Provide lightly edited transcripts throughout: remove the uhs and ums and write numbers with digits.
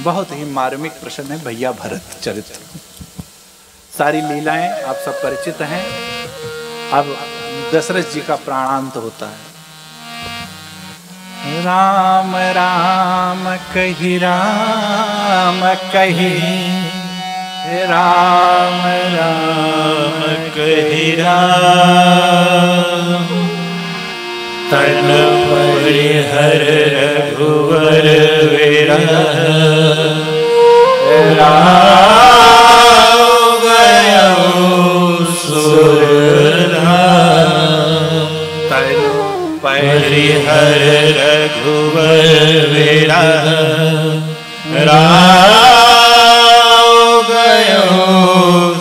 बहुत ही मार्मिक प्रश्न है भैया भरत चरित्र। सारी लीलाएं आप सब परिचित हैं। अब दशरथ जी का प्राणांत होता है। राम राम कही राम कही, राम राम कही राम, तन परिहर रघुवर विरह, राम गयो सुरधाम। तन परिहर रघुवर विरह, राम गयो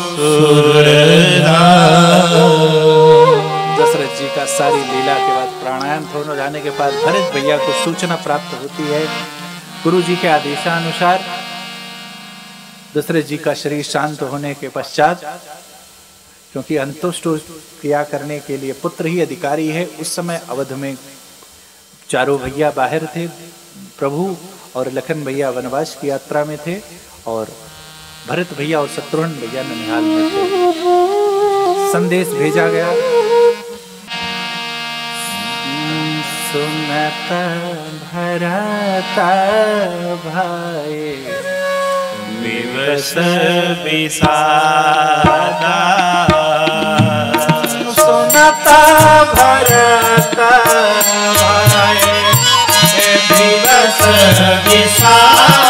सुरधाम। दशरथ जी का सारी लीला के बाद प्राणायाम हो जाने के बाद भरत भैया को सूचना प्राप्त होती है गुरु जी के आदेशानुसार। दशरथ जी का शरीर शांत होने के पश्चात, क्योंकि अंतुष्ट क्रिया करने के लिए पुत्र ही अधिकारी है, उस समय अवध में चारों भैया बाहर थे, प्रभु और लखन भैया वनवास की यात्रा में थे, और भरत भैया और शत्रुघ्न भैया ननिहाल में थे। संदेश भेजा गया, सुनत भरत भाई विवश विषादा, सुनत भरत भाई विवश विषादा,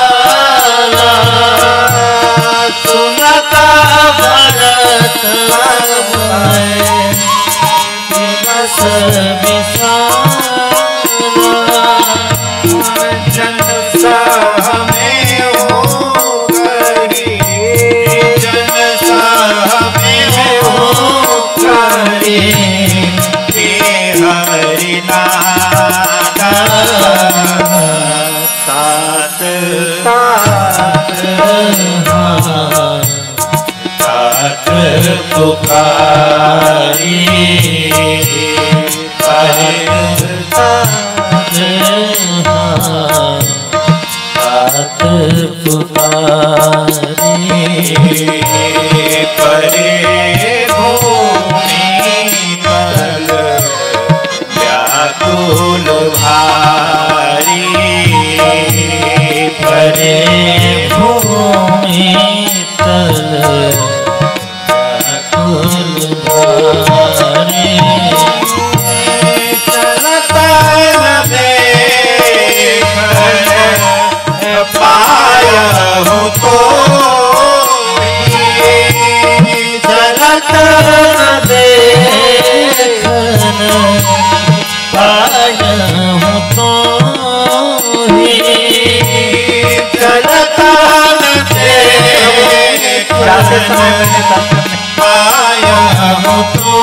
सुनत भरत भाई विवश विषादा। जन सहमे हो करी, जन सहमे हो करी, के हरि नादा, तात तात पुकारी, परे भूमि तल व्याकुल भारी, परे भूमि तल व्याकुल भारी, चलता न देखन पाया हूँ तो, चलत न देखन पाया हूँ तो, चलत न देखन पाया हूँ तो,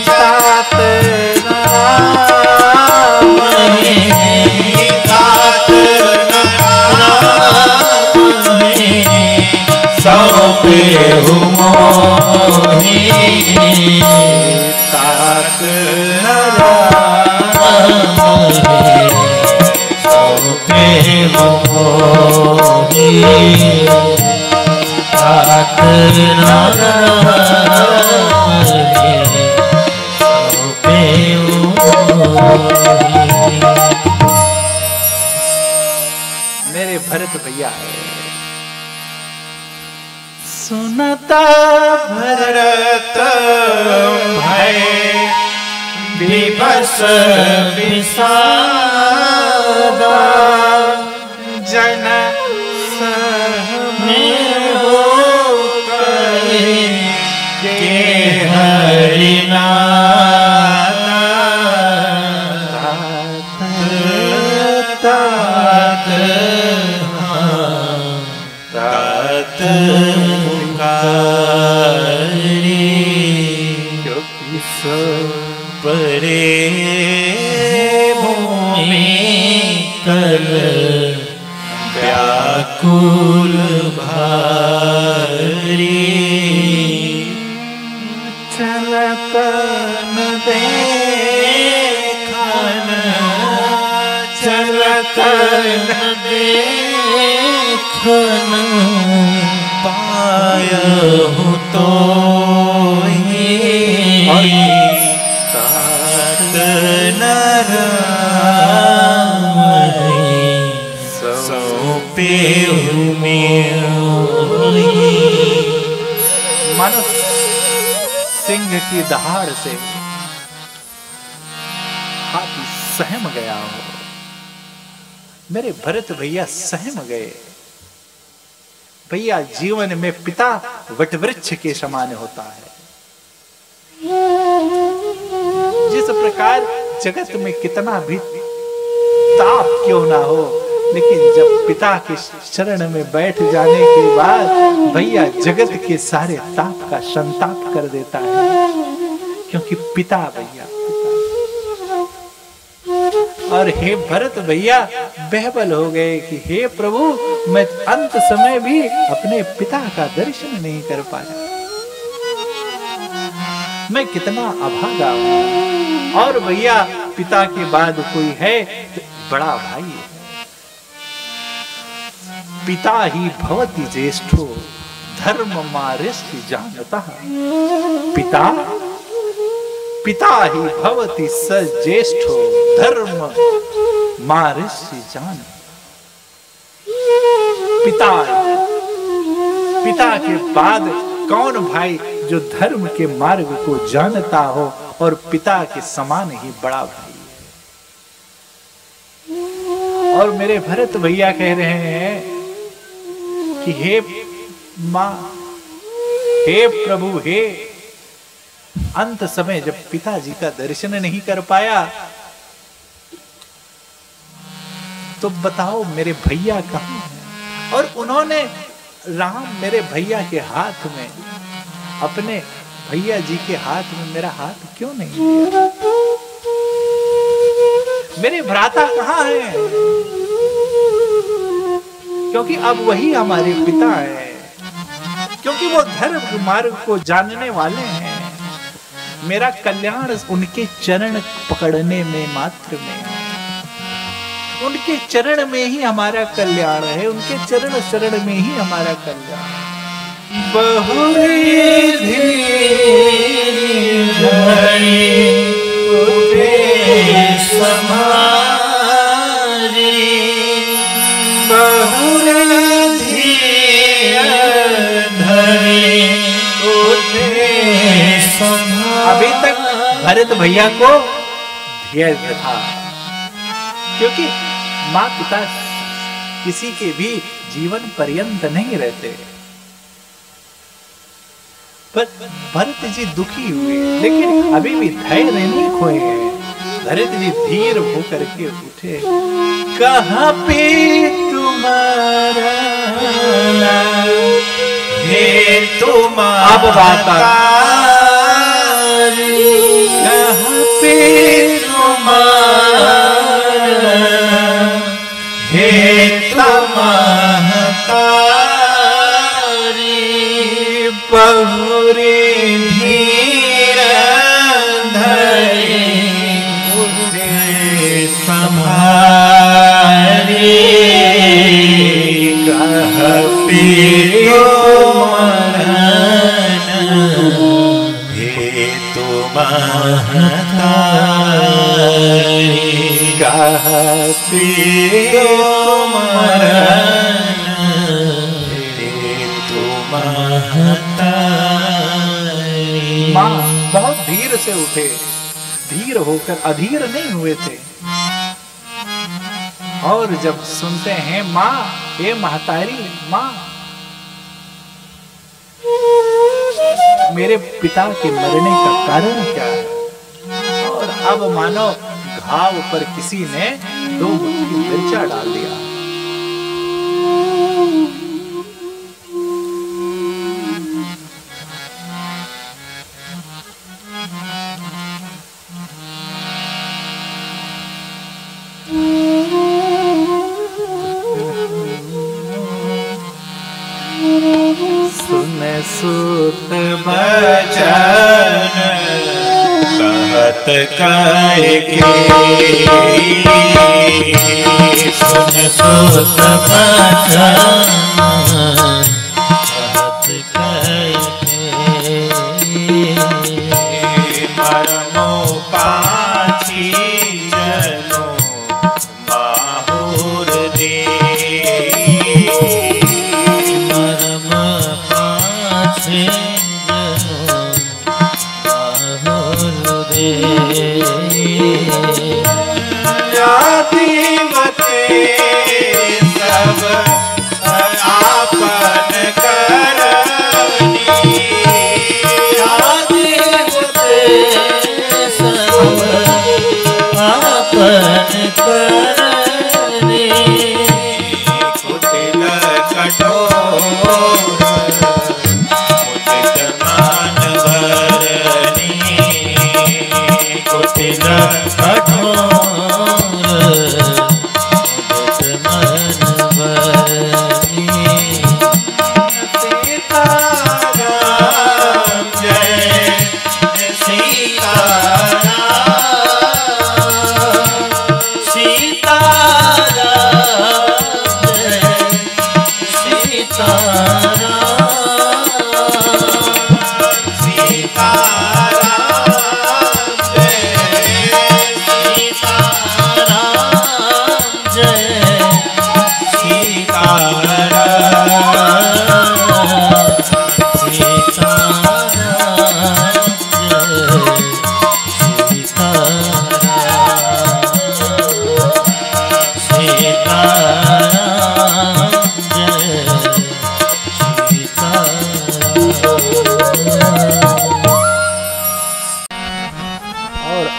तात सौंपे हूँ मोहि, तात सौंपे हूँ मोहि, तात सौंपे हूँ मोहि। मेरे भरत भैया है। सुनता भरत भय विवश विषादा, जन सहमे हो करी, के हरि नादा, तात तात पुकारी, परे भूमि तल व्याकुल भारी, चलत न देखन चलत देखन पायहु तो तात सौंपे मानो सिंह की दहाड़ से हाथी सहम गया हो। मेरे भरत भैया सहम गए। भैया जीवन में पिता वटवृक्ष के समान होता है। जिस प्रकार जगत में कितना भी ताप क्यों ना हो, लेकिन जब पिता के शरण में बैठ जाने के बाद भैया जगत के सारे ताप का संताप कर देता है, क्योंकि पिता भैया पिता। और हे भरत भैया बेहबल हो गए कि हे प्रभु, मैं अंत समय भी अपने पिता का दर्शन नहीं कर पाया। मैं कितना अभागा हूं। और भैया पिता के बाद कोई है तो बड़ा भाई है। पिता ही भवति ज्येष्ठो धर्म मारिष्टि जानता। पिता ही भवति स ज्येष्ठो धर्म मारिष्टि जान। पिता के बाद कौन भाई जो धर्म के मार्ग को जानता हो और पिता के समान ही बड़ा भाई है। और मेरे भरत भैया कह रहे हैं कि हे मां, हे प्रभु, हे अंत समय जब पिताजी का दर्शन नहीं कर पाया तो बताओ मेरे भैया कहां हैं? और उन्होंने राम मेरे भैया के हाथ में, अपने भैया जी के हाथ में मेरा हाथ क्यों नहीं दिया? मेरे भ्राता कहां हैं? क्योंकि अब वही हमारे पिता हैं, क्योंकि वो धर्म मार्ग को जानने वाले हैं। मेरा कल्याण उनके चरण पकड़ने में मात्र में है। उनके चरण में ही हमारा कल्याण है, उनके चरण शरण में ही हमारा कल्याण है। बहुरिधि धरि उठे समारी, बहुरिधि धरि उठे समारी। अभी तक भरत भैया को धैर्य था, क्योंकि माँ पिता किसी के भी जीवन पर्यंत नहीं रहते। पर भरत जी दुखी हुए, लेकिन अभी भी धैर्य नहीं खोए हैं। भरत जी धीर होकर के उठे। कहाँ पे तुम्हारा हे तुम्हारा अब बात कहाँ पे तुम्हारा हे तुम्हारी बहुरी धीर धरे उठे समारी। कह पियो मरन हे तुम्हारी। कह पियो मरन हे तुम्हारी। माँ बहुत धीर से उठे, धीर होकर अधीर नहीं हुए थे। और जब सुनते हैं माँ, ये महतारी माँ, मेरे पिता के मरने का कारण क्या है? और अब मानो घाव पर किसी ने 2 मुट्ठी मिर्चा डाल दिया। सुन सुत बचन कह कहत कह सुन सुत बचन कहत मरमो पाछी जनो माहुर दे मरम पाछे जनो माहुर दे जाति मते सब आपन करनी जाति मते सब आपन करनी कुटिल कठोर मुदित मान भरनी कुटिल कठोर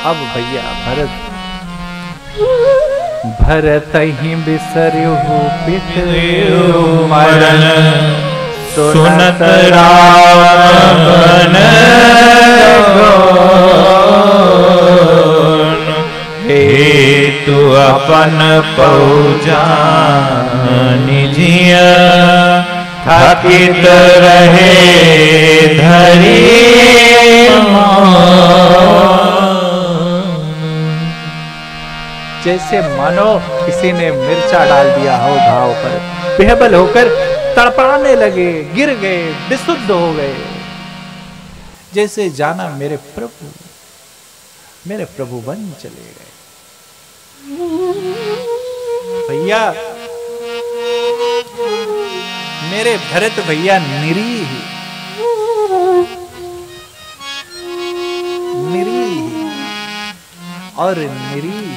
अब भैया भरत ही बिसर्यु पितरु मरण सुनत रावण हेतु अपन पौजा निजिया थकित रहे धरी जैसे मानो किसी ने मिर्चा डाल दिया हो घाव पर, बेहबल होकर तड़पड़ाने लगे, गिर गए, विशुद्ध हो गए। जैसे जाना मेरे प्रभु बन चले गए। भैया मेरे भरत भैया निरीह और निरीह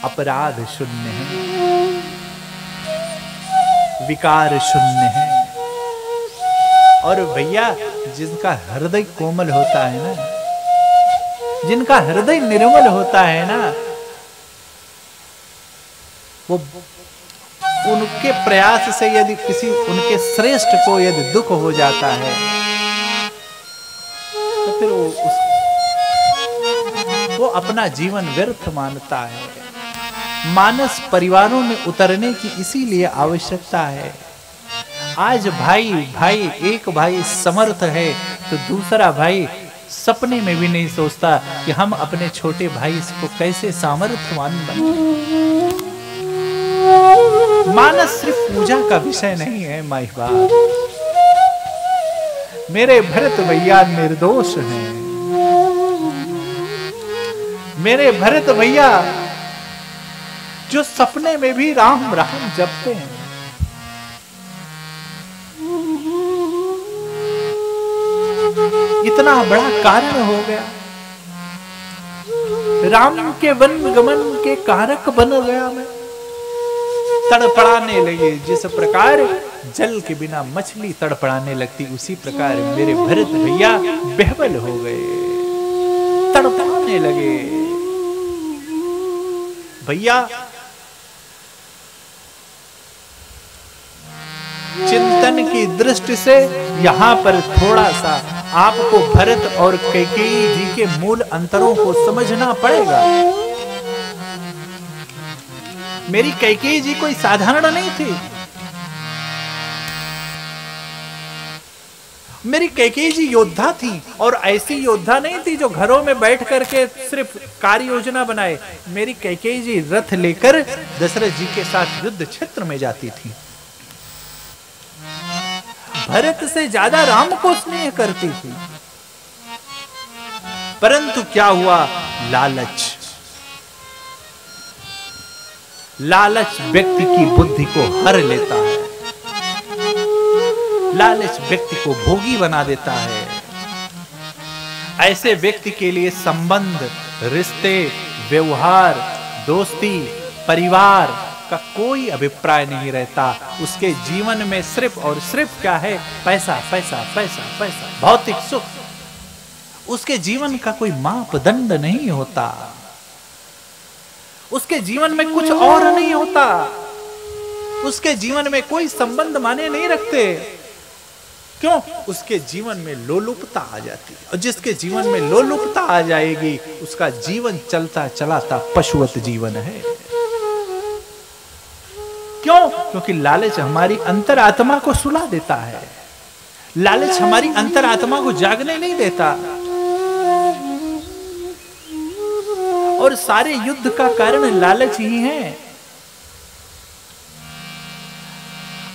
अपराध शून्य है, विकार शून्य है। और भैया जिनका हृदय कोमल होता है ना, जिनका हृदय निर्मल होता है ना, वो उनके प्रयास से यदि किसी उनके श्रेष्ठ को यदि दुख हो जाता है तो फिर वो अपना जीवन व्यर्थ मानता है। मानस परिवारों में उतरने की इसीलिए आवश्यकता है। आज भाई एक भाई समर्थ है तो दूसरा भाई सपने में भी नहीं सोचता कि हम अपने छोटे भाई को कैसे सामर्थ्यवान बनाएं। मानस सिर्फ पूजा का विषय नहीं है माई बाप। मेरे भरत भैया निर्दोष हैं। मेरे भरत भैया जो सपने में भी राम राम जपते हैं। इतना बड़ा कारण हो गया, राम के वन गमन के कारक बन गया मैं। तड़पड़ाने लगे, जिस प्रकार जल के बिना मछली तड़पड़ाने लगती, उसी प्रकार मेरे भरत भैया बेहबल हो गए, तड़पड़ाने लगे। भैया चिंतन की दृष्टि से यहां पर थोड़ा सा आपको भरत और कैकेयी जी के मूल अंतरों को समझना पड़ेगा। मेरी कैकेयी जी कोई साधारण नहीं थी मेरी कैकेयी जी योद्धा थी, और ऐसी योद्धा नहीं थी जो घरों में बैठ करके सिर्फ कार्य योजना बनाए। मेरी कैकेयी जी रथ लेकर दशरथ जी के साथ युद्ध क्षेत्र में जाती थी। भरत से ज्यादा राम को स्नेह करती थी। परंतु क्या हुआ? लालच। लालच व्यक्ति की बुद्धि को हर लेता है। लालच व्यक्ति को भोगी बना देता है। ऐसे व्यक्ति के लिए संबंध, रिश्ते, व्यवहार, दोस्ती, परिवार का कोई अभिप्राय नहीं रहता। उसके जीवन में सिर्फ और सिर्फ क्या है? पैसा पैसा पैसा पैसा, भौतिक सुख। उसके जीवन का कोई मापदंड नहीं होता। उसके जीवन में कुछ और नहीं होता। उसके जीवन में कोई संबंध माने नहीं रखते। क्यों? उसके जीवन में लोलुपता आ जाती है, और जिसके जीवन में लोलुपता आ जाएगी उसका जीवन चलता चलाता पशुवत जीवन है। क्यों? क्योंकि लालच हमारी अंतरात्मा को सुला देता है। लालच हमारी अंतरात्मा को जागने नहीं देता। और सारे युद्ध का कारण लालच ही है।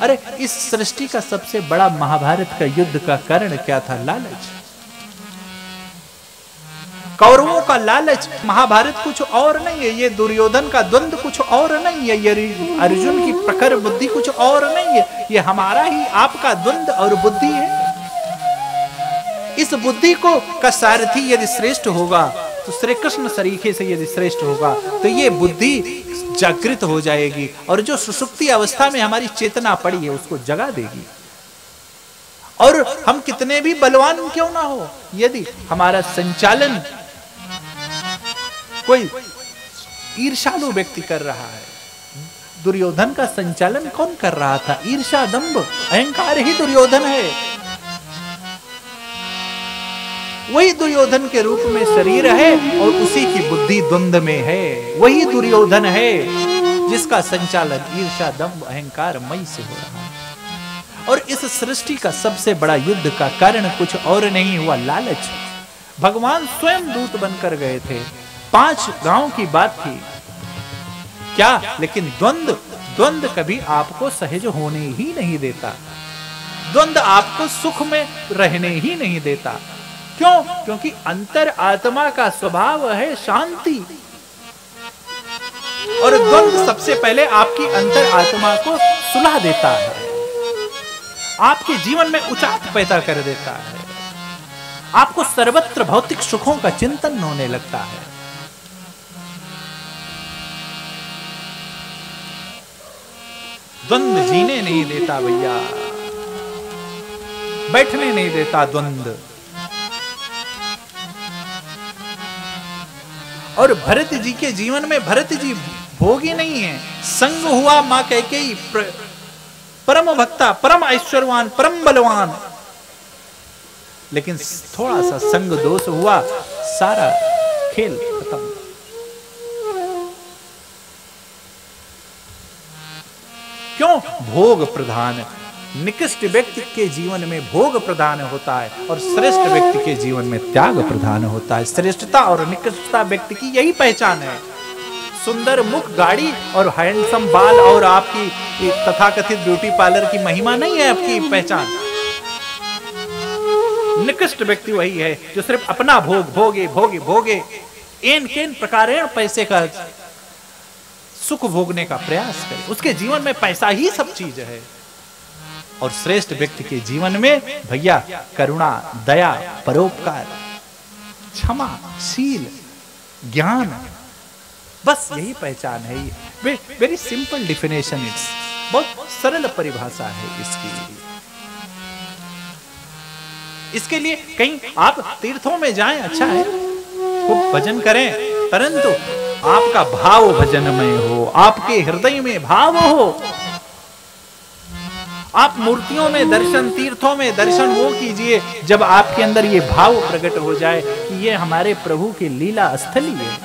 अरे इस सृष्टि का सबसे बड़ा महाभारत का युद्ध का कारण क्या था? लालच। कौरवों का लालच। महाभारत कुछ और नहीं है। ये दुर्योधन का द्वंद्व कुछ और नहीं है। ये अर्जुन की प्रखर बुद्धि कुछ और नहीं है। ये हमारा ही आपका द्वंद्व और बुद्धि है। इस बुद्धि को का सारथी यदि श्रेष्ठ होगा, तो श्री कृष्ण सरीखे से यदि श्रेष्ठ होगा, तो ये बुद्धि जागृत हो जाएगी, और जो सुषुप्ति अवस्था में हमारी चेतना पड़ी है उसको जगा देगी। और हम कितने भी बलवान क्यों ना हो, यदि हमारा संचालन कोई ईर्ष्यालु व्यक्ति कर रहा है। दुर्योधन का संचालन कौन कर रहा था? ईर्ष्या, दंभ, अहंकार ही दुर्योधन है। वही दुर्योधन के रूप में शरीर है और उसी की बुद्धि द्वंद्व में है। वही दुर्योधन है जिसका संचालन ईर्ष्या, दंभ, अहंकार मई से हो रहा है। और इस सृष्टि का सबसे बड़ा युद्ध का कारण कुछ और नहीं हुआ, लालच। भगवान स्वयं दूत बनकर गए थे। 5 गांव की बात थी क्या? लेकिन द्वंद्व कभी आपको सहज होने ही नहीं देता। द्वंद्व आपको सुख में रहने ही नहीं देता। क्यों? क्योंकि अंतर आत्मा का स्वभाव है शांति, और द्वंद्व सबसे पहले आपकी अंतर आत्मा को सुला देता है, आपके जीवन में उचाट पैदा कर देता है, आपको सर्वत्र भौतिक सुखों का चिंतन होने लगता है। द्वंद्व जीने नहीं देता भैया, बैठने नहीं देता द्वंद्व। और भरत जी के जीवन में भरत जी भोगी नहीं है। संग हुआ मां कैकेयी, परम भक्ता, परम ऐश्वर्यवान, परम बलवान, लेकिन थोड़ा सा संग दोष हुआ, सारा खेल खत्म। क्यों? भोग प्रधान। निकृष्ट व्यक्ति के जीवन में भोग प्रधान होता है, और श्रेष्ठ व्यक्ति के जीवन में त्याग प्रधान होता है। श्रेष्ठता और निकृष्टता व्यक्ति की यही पहचान है। सुंदर मुख, गाड़ी और हैंडसम बाल और आपकी तथाकथित ब्यूटी पार्लर की महिमा नहीं है आपकी पहचान। निकृष्ट व्यक्ति वही है जो सिर्फ अपना भोग भोगे भोगे भोगे, एन केन प्रकारेण पैसे का सुख भोगने का प्रयास करे। उसके जीवन में पैसा ही सब चीज है। और श्रेष्ठ व्यक्ति के जीवन में भैया करुणा, दया, परोपकार, क्षमा, शील, ज्ञान, बस यही पहचान है। वेरी सिंपल डिफिनेशन, इट्स बहुत सरल परिभाषा है इसकी। इसके लिए कहीं आप तीर्थों में जाएं, अच्छा है, खूब भजन करें, परंतु आपका भाव भजनमय हो, आपके हृदय में भाव हो। आप मूर्तियों में दर्शन, तीर्थों में दर्शन वो कीजिए जब आपके अंदर ये भाव प्रकट हो जाए कि ये हमारे प्रभु की लीला स्थली है,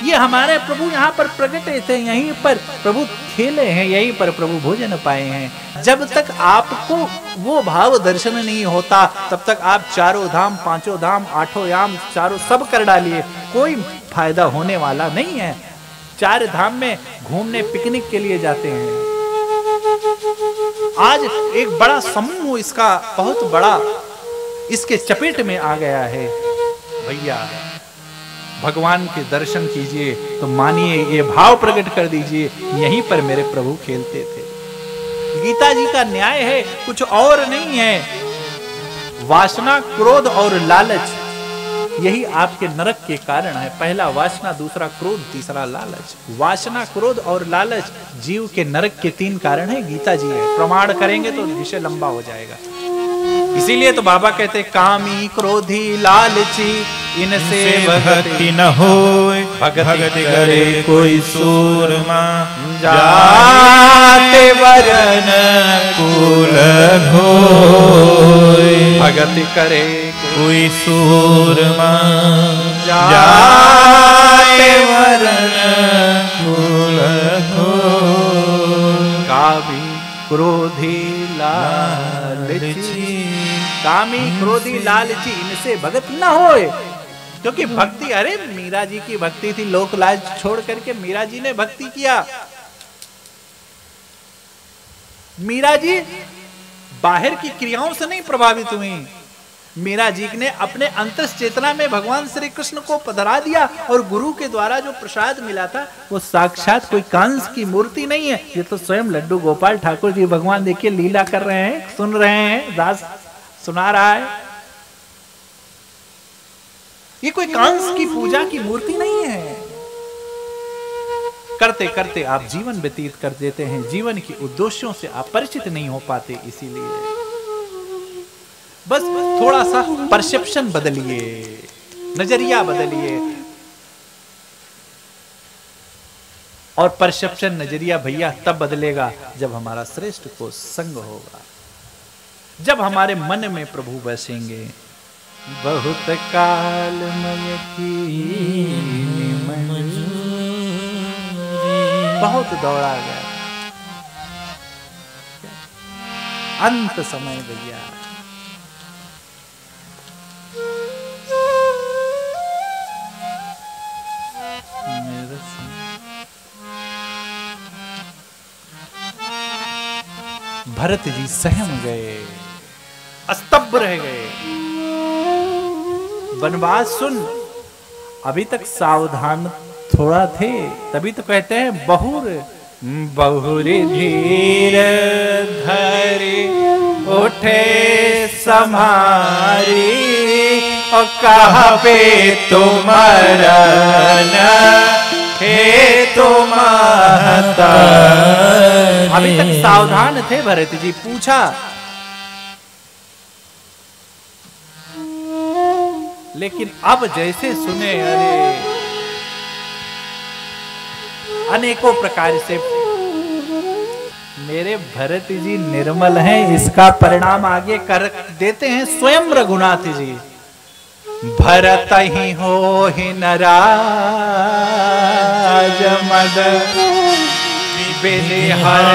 ये हमारे प्रभु यहाँ पर प्रगटे थे, यहीं पर प्रभु खेले हैं, यहीं पर प्रभु भोजन पाए हैं। जब तक आपको वो भाव दर्शन नहीं होता तब तक आप चारों धाम, पांचों धाम, आठों याम, चारों सब कर डालिए, कोई फायदा होने वाला नहीं है। चार धाम में घूमने पिकनिक के लिए जाते हैं। आज एक बड़ा समूह इसका बहुत बड़ा इसके चपेट में आ गया है। भैया भगवान के दर्शन कीजिए तो मानिए, ये भाव प्रकट कर दीजिए, यहीं पर मेरे प्रभु खेलते थे। गीता जी का न्याय है, कुछ और नहीं है। वासना, क्रोध और लालच, यही आपके नरक के कारण है। पहला वासना, दूसरा क्रोध, तीसरा लालच। वासना, क्रोध और लालच जीव के नरक के 3 कारण है। गीता जी है, प्रमाण करेंगे तो विषय लंबा हो जाएगा। इसीलिए तो बाबा कहते कामी, क्रोधी, लालची, इनसे भक्ति न होए, भक्ति करे कोई सूरमा, जाते वरन कुल घोय। भक्ति करे कोई सूरमा, जाते वरन कुल घोय। कामी, क्रोधी, लालची, कामी, क्रोधी, लालची, इनसे भगत न होए। क्योंकि भक्ति, अरे मीरा जी की भक्ति थी, लोक लाज छोड़ करके मीरा जी ने भक्ति किया। मीरा जी बाहर की क्रियाओं से नहीं प्रभावित हुई। मीरा जी ने अपने अंतस चेतना में भगवान श्री कृष्ण को पधरा दिया, और गुरु के द्वारा जो प्रसाद मिला था वो साक्षात कोई कांस की मूर्ति नहीं है। ये तो स्वयं लड्डू गोपाल ठाकुर जी भगवान देखिए लीला कर रहे हैं, सुन रहे हैं, दास सुना रहा है। ये कोई कांस की पूजा की मूर्ति नहीं है। करते करते आप जीवन व्यतीत कर देते हैं, जीवन के उद्देश्यों से आप परिचित नहीं हो पाते। इसीलिए बस थोड़ा सा परसेप्शन बदलिए, नजरिया बदलिए। और परसेप्शन, नजरिया भैया तब बदलेगा जब हमारा श्रेष्ठ को संग होगा, जब हमारे मन में प्रभु बसेंगे। बहुत कालमय की बहुत दौड़ा गया, अंत समय भैया। भरत जी सहम गए, स्तब्ध रह गए। वनवास सुन, अभी तक सावधान थोड़ा थे, तभी तो कहते हैं बहुर बहुर धीर धरे उठे समारी, और कहा पे तुम्हारा हे तुम्हारा। अभी तक सावधान थे भरत जी। पूछा, लेकिन अब जैसे सुने, अरे अनेकों प्रकार से मेरे भरत जी निर्मल हैं, इसका परिणाम आगे कर देते हैं स्वयं रघुनाथ जी। भरत ही हो ही नराज मद, बिन हर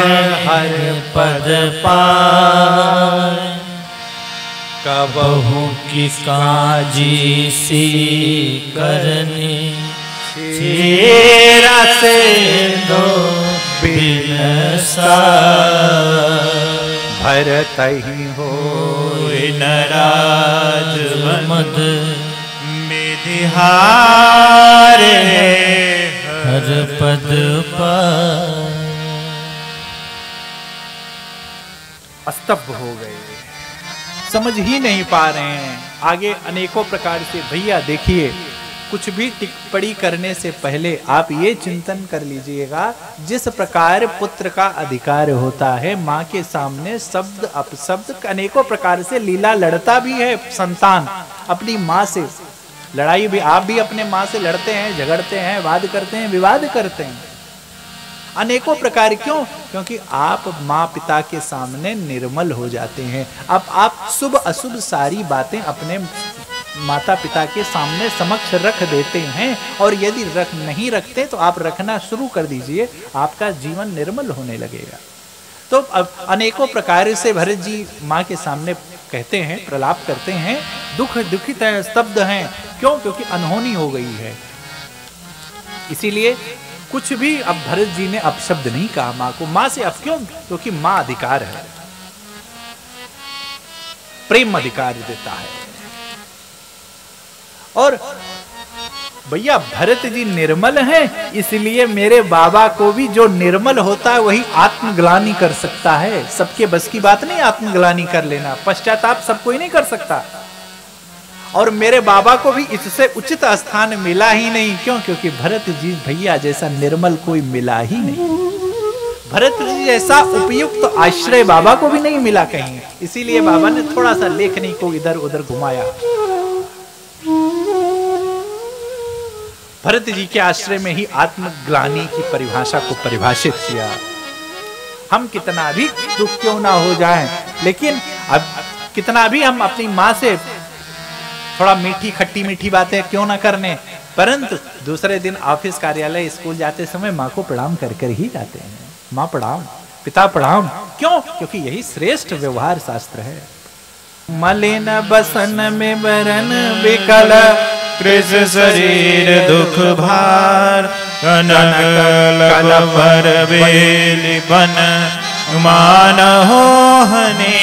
हर पद पाए। कबहू किस काजी सी करनी, तेरा से दो बिनसा। भरत ही हो नराज मद, मिधिहारे हर पद पाए। स्तब्ध हो गए, समझ ही नहीं पा रहे हैं। आगे अनेकों प्रकार से भैया देखिए, कुछ भी टिप्पणी करने से पहले आप ये चिंतन कर लीजिएगा, जिस प्रकार पुत्र का अधिकार होता है, माँ के सामने शब्द अपशब्द अनेकों प्रकार से लीला लड़ता भी है संतान अपनी माँ से। लड़ाई भी आप भी अपने माँ से लड़ते हैं, झगड़ते हैं, वाद करते हैं, विवाद करते हैं अनेकों प्रकार। क्यों? क्योंकि आप माँ पिता के सामने निर्मल हो जाते हैं। अब आप शुभ अशुभ सारी बातें अपने माता पिता के सामने समक्ष रख देते हैं, और यदि नहीं रखते तो आप रखना शुरू कर दीजिए, आपका जीवन निर्मल होने लगेगा। तो अब अनेकों प्रकार से भरत जी माँ के सामने कहते हैं, प्रलाप करते हैं, दुखित हैं, स्तब्ध हैं। क्यों? क्योंकि अनहोनी हो गई है। इसीलिए कुछ भी अब भरत जी ने अपशब्द नहीं कहा माँ को। माँ से अब क्यों? क्योंकि माँ अधिकार है, प्रेम अधिकार देता है। और भैया भरत जी निर्मल हैं, इसलिए मेरे बाबा को भी जो निर्मल होता है वही आत्मग्लानि कर सकता है। सबके बस की बात नहीं आत्मग्लानि कर लेना, पश्चाताप सब कोई नहीं कर सकता। और मेरे बाबा को भी इससे उचित स्थान मिला ही नहीं। क्यों? क्योंकि भरत जी भैया जैसा निर्मल कोई मिला ही नहीं। भरत जी जैसा उपयुक्त आश्रय बाबा को भी नहीं मिला कहीं। इसीलिए बाबा ने थोड़ा सा लेखनी को इधर उधर घुमाया। भरत जी के आश्रय में ही आत्मग्लानि की परिभाषा को परिभाषित किया। हम कितना भी दुख क्यों ना हो जाएं, लेकिन अब कितना भी हम अपनी माँ से थोड़ा मीठी खट्टी मीठी बातें क्यों ना करने, परंतु दूसरे दिन ऑफिस कार्यालय स्कूल जाते समय माँ को प्रणाम कर कर ही जाते हैं। माँ प्रणाम, पिता प्रणाम। क्यों? क्योंकि यही श्रेष्ठ व्यवहार शास्त्र है। मलिन बसन में बरन विकल, कृष शरीर दुख भार, कनक कलवर बेल बन, मान हो हने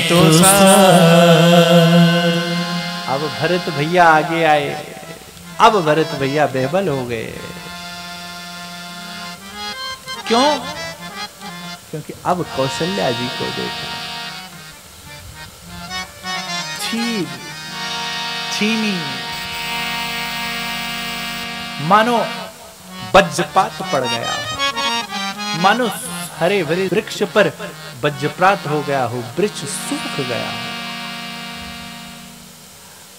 तुषार। अब भरत भैया आगे आए। अब भरत भैया बेबल हो गए। क्यों? क्योंकि अब कौशल्या जी को देखा। छीनी मानो वज्रपात पड़ गया हो, मानो हरे भरे वृक्ष पर वज्रपात हो गया हो, वृक्ष सूख गया हो।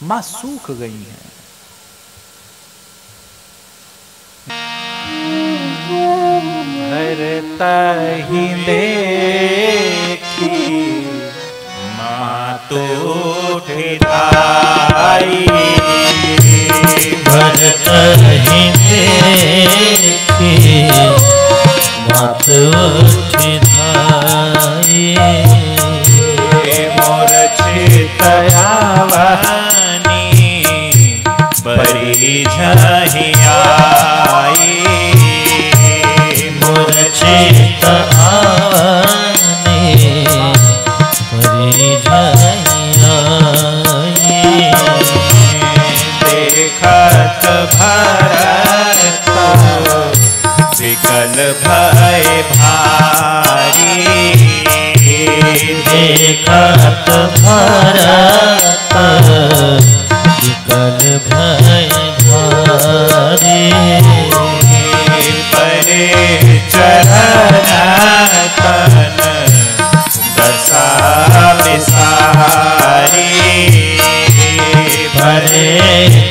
मां सूख गई है। भरता ही देखी माँ तो ठिठाई, भरत ही देखी माँ तो ठिठाई। मोर चितयावनी बड़ी झहियाई, मोर चित आनी बड़ी झहियाई। देखत भरत विकल भय भारी, देखत भरत विकल भय भारी। परे चरण तन दशा विसारी, परे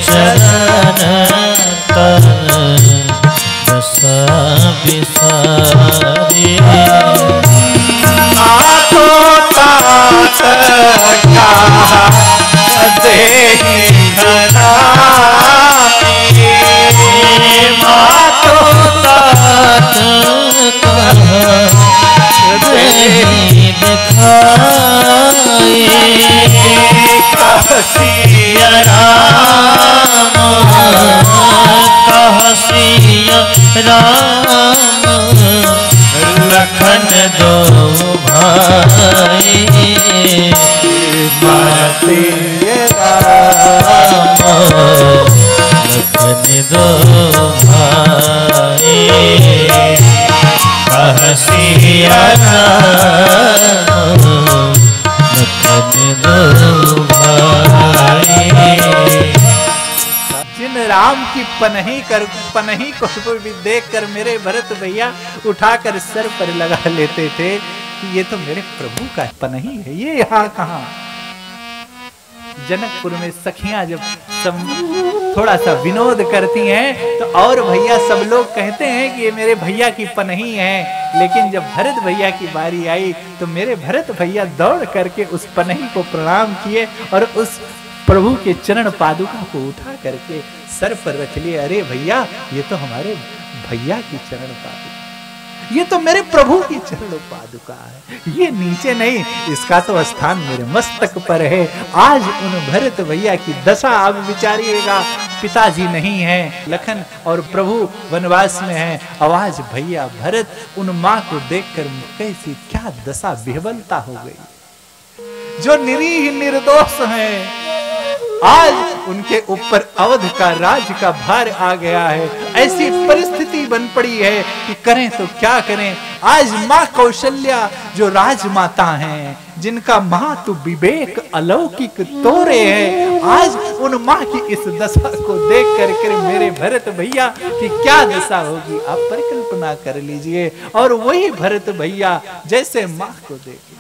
चरण तन दशा विसारी। आतो तात का देहि धनामी, मातो तात का देहि दिखाई। कहसिया राम, कहसिया राम, लखन दो भाई। कहसिया राम, लखन दो भाई। कहसिया राम, लखन दो भाई। जिन राम की पनही को भी देखकर मेरे भरत भैया उठाकर सर पर लगा लेते थे कि ये तो मेरे प्रभु का पनही है, ये यहाँ कहाँ। जनकपुर में सखियां जब सब थोड़ा सा विनोद करती हैं तो और भैया सब लोग कहते हैं कि ये मेरे भैया की पनही है, लेकिन जब भरत भैया की बारी आई तो मेरे भरत भैया दौड़ करके उस पनही को प्रणाम किए और उस प्रभु के चरण पादुका को उठा करके सर पर रख लिए। अरे भैया, ये तो हमारे भैया की चरण पादुका, ये तो मेरे प्रभु की चरण पादुका है, ये नीचे नहीं, इसका तो स्थान मेरे मस्तक पर है। आज उन भरत भैया की दशा आप विचारिएगा, पिताजी नहीं है, लखन और प्रभु वनवास में है, आवाज भैया भरत, उन माँ को देखकर कैसी क्या दशा विह्वलता हो गई। जो निरीह निर्दोष हैं, आज उनके ऊपर अवध का राज का भार आ गया है। ऐसी परिस्थिति बन पड़ी है कि करें तो क्या करें। आज माँ कौशल्या जो राजमाता हैं, जिनका मातु विवेक अलौकिक तोरे है, आज उन माँ की इस दशा को देख कर मेरे भरत भैया की क्या दशा होगी, आप परिकल्पना कर लीजिए। और वही भरत भैया जैसे माँ को देखे,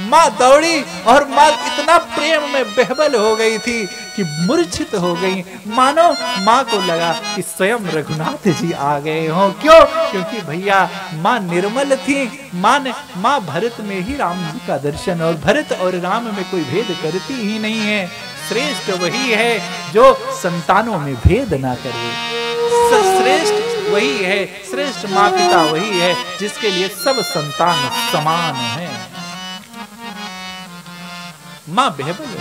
माँ दौड़ी और माँ इतना प्रेम में बेहबल हो गई थी कि मूर्छित हो गई, मानो माँ को लगा कि स्वयं रघुनाथ जी आ गए हों। क्यों? क्योंकि भैया माँ निर्मल थी, माँ भरत में ही राम जी का दर्शन, और भरत और राम में कोई भेद करती ही नहीं है। श्रेष्ठ वही है जो संतानों में भेद ना करे, श्रेष्ठ वही है, श्रेष्ठ माँ पिता वही है जिसके लिए सब संतान समान है। मां बेहबल हो गई।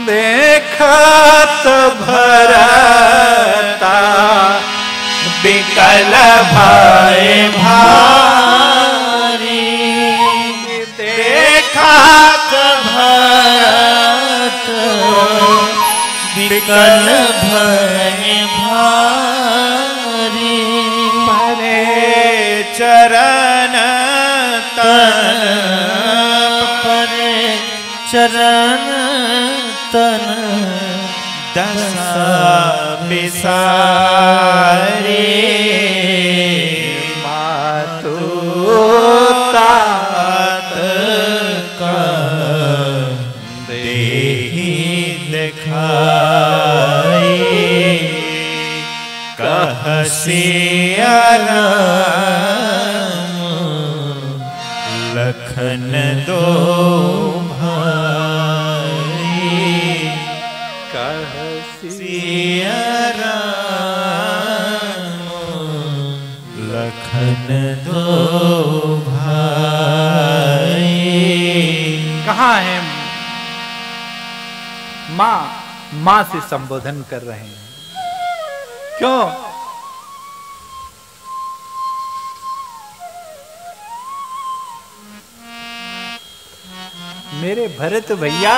देखत भरता बिकल भय भारी, देखत भरत बिकल भय भारी, चरण तन परे चरण तन दशा बिसारी, मातु तात का देहि दिखाई, कहसिया लखन दो भाई, कहसिया लखन दो भाई। कहाँ है माँ? माँ से संबोधन कर रहे हैं। क्यों? मेरे भरत भैया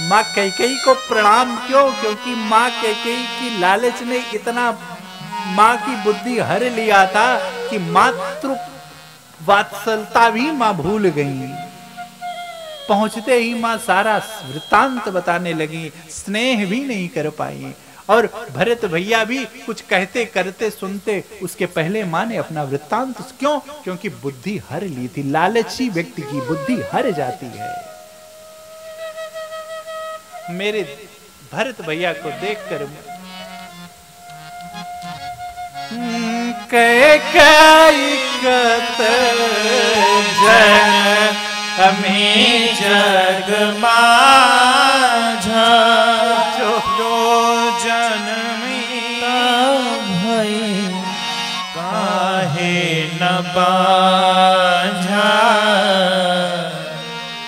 माँ कैकेयी को प्रणाम क्यों? क्योंकि माँ कैकेयी की लालच ने इतना माँ की बुद्धि हर लिया था कि मातृ वात्सलता भी माँ भूल गई। पहुंचते ही माँ सारा वृत्तांत बताने लगी, स्नेह भी नहीं कर पाई। और भरत भैया भी कुछ कहते करते सुनते उसके पहले माँ ने अपना वृत्तांत, क्यों? क्योंकि बुद्धि हर ली थी। लालची व्यक्ति की बुद्धि हर जाती है। मेरे भरत भैया को देखकर कैकेयी कत जन अमी जग माझा, जो जनमी भई काहे न बाझा,